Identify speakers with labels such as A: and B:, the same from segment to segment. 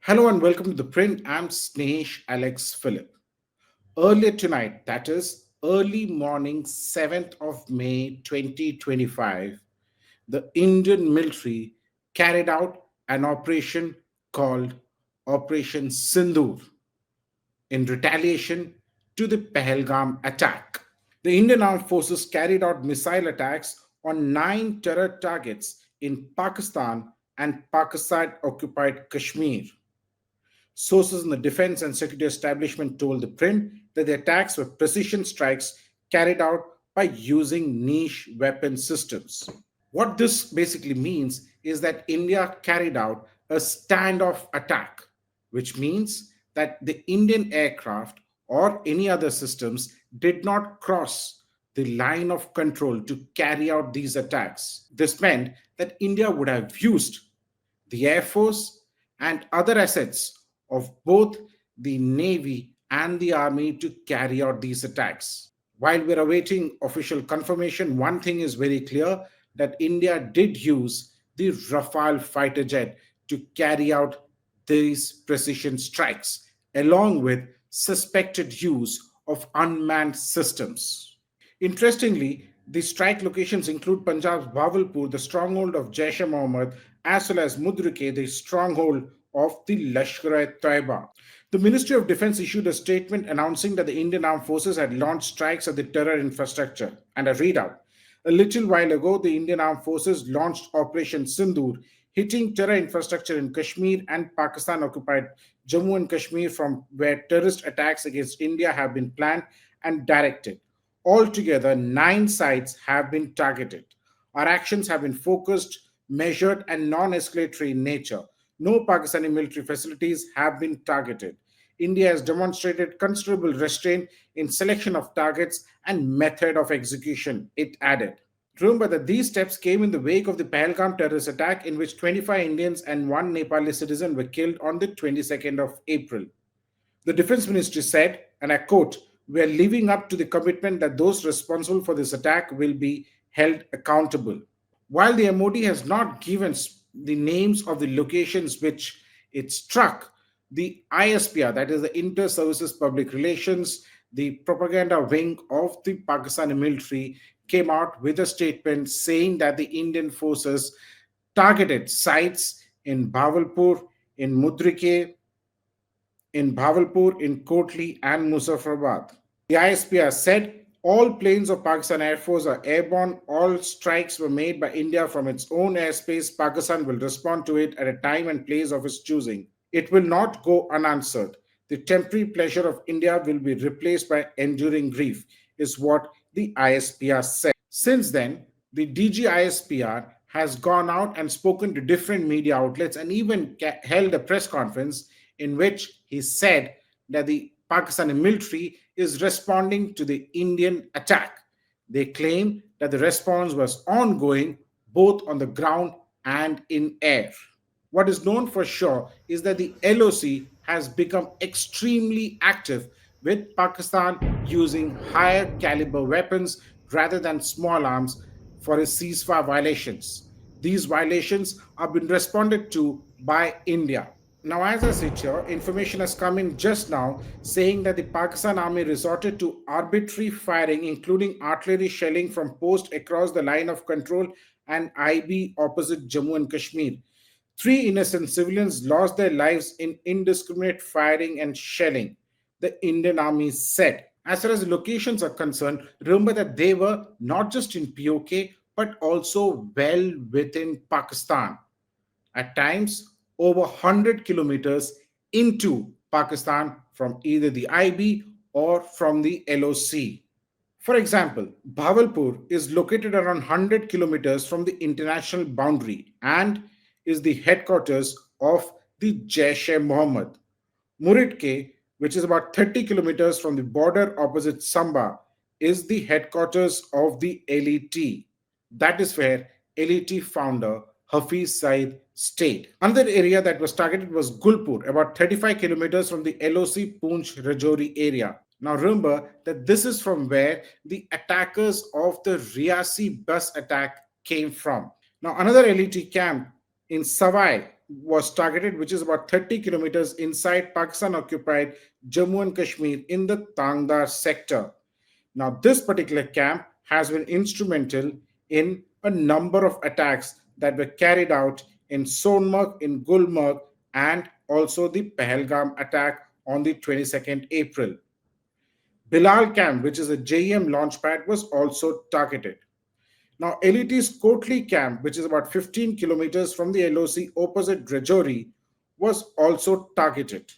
A: Hello and welcome to The Print. I'm Snehesh Alex Philip. Earlier tonight, that is early morning 7th of May 2025, the Indian military carried out an operation called Operation Sindoor in retaliation to the Pahalgam attack. The Indian Armed Forces carried out missile attacks on 9 terror targets in Pakistan and Pakistan occupied Kashmir. Sources in the defense and security establishment told the print that the attacks were precision strikes carried out by using niche weapon systems. What this basically means is that India carried out a standoff attack, which means that the Indian aircraft or any other systems did not cross the line of control to carry out these attacks. This meant that India would have used the Air Force and other assets of both the Navy and the Army to carry out these attacks. While we're awaiting official confirmation, one thing is very clear that India did use the Rafale fighter jet to carry out these precision strikes, along with suspected use of unmanned systems. Interestingly, the strike locations include Punjab's Bawalpur, the stronghold of Jaish-e-Mohammed, as well as Mudrike, the stronghold of the Lashkar-e-Taiba. The Ministry of Defense issued a statement announcing that the Indian Armed Forces had launched strikes at the terror infrastructure. And I read out. A little while ago, the Indian Armed Forces launched Operation Sindoor, hitting terror infrastructure in Kashmir and Pakistan occupied Jammu and Kashmir, from where terrorist attacks against India have been planned and directed. Altogether, 9 sites have been targeted. Our actions have been focused, measured, and non escalatory in nature. No Pakistani military facilities have been targeted. India has demonstrated considerable restraint in selection of targets and method of execution, it added. Remember that these steps came in the wake of the Pahalgam terrorist attack, in which 25 Indians and one Nepali citizen were killed on the 22nd of April. The Defense Ministry said, and I quote, "We are living up to the commitment that those responsible for this attack will be held accountable." While the MOD has not given the names of the locations which it struck, the ISPR, that is the Inter Services Public Relations, the propaganda wing of the Pakistani military, came out with a statement saying that the Indian forces targeted sites in Bawalpur, in Mudrike, in Kotli, and Muzaffarabad. The ISPR said all planes of Pakistan Air Force are airborne. All strikes were made by India from its own airspace. Pakistan will respond to it at a time and place of its choosing. It will not go unanswered. The temporary pleasure of India will be replaced by enduring grief, is what the ISPR said. Since then, the DG ISPR has gone out and spoken to different media outlets and even held a press conference in which he said that the Pakistani military is responding to the Indian attack. They claim that the response was ongoing both on the ground and in air. What is known for sure is that the LOC has become extremely active, with Pakistan using higher caliber weapons rather than small arms for its ceasefire violations. These violations have been responded to by India. Now, as I sit here, information has come in just now saying that the Pakistan Army resorted to arbitrary firing, including artillery shelling from posts across the line of control and IB opposite Jammu and Kashmir. 3 innocent civilians lost their lives in indiscriminate firing and shelling, the Indian Army said. As far as the locations are concerned, remember that they were not just in POK but also well within Pakistan. At times, over 100 kilometers into Pakistan from either the IB or from the LOC. For example, Bawalpur is located around 100 kilometers from the international boundary and is the headquarters of the Jaish-e-Mohammed. Muridke, which is about 30 kilometers from the border opposite Samba, is the headquarters of the LET. That is where LET founder Hafiz Saeed stayed. Another area that was targeted was Gulpur, about 35 kilometers from the LOC Poonch Rajouri area. Now remember that this is from where the attackers of the Riasi bus attack came from. Now another LET camp in Savai was targeted, which is about 30 kilometers inside Pakistan occupied Jammu and Kashmir in the Tangdar sector. Now, this particular camp has been instrumental in a number of attacks that were carried out in Sonmarg, in Gulmarg, and also the Pahalgam attack on the 22nd April. Bilal camp, which is a JEM launchpad, was also targeted. Now, LET's Kotli camp, which is about 15 kilometers from the LOC opposite Rajouri, was also targeted.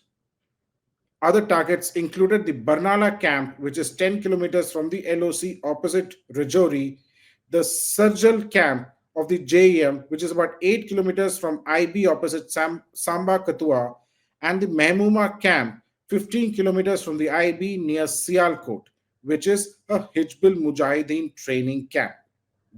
A: Other targets included the Barnala camp, which is 10 kilometers from the LOC opposite Rajouri, the Sarjal camp of the JEM, which is about 8 kilometers from IB opposite Samba Katua, and the Mehmuma camp, 15 kilometers from the IB near Sialkot, which is a Hizbul Mujahideen training camp.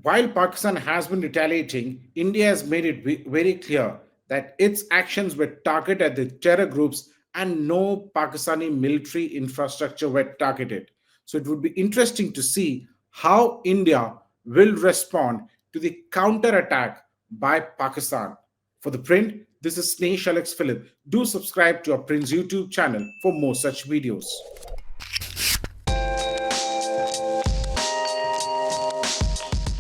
A: While Pakistan has been retaliating, India has made it very clear that its actions were targeted at the terror groups and no Pakistani military infrastructure were targeted. So it would be interesting to see how India will respond to the counterattack by Pakistan. For the print, this is Snehesh Alex Philip. Do subscribe to our Print's YouTube channel for more such videos.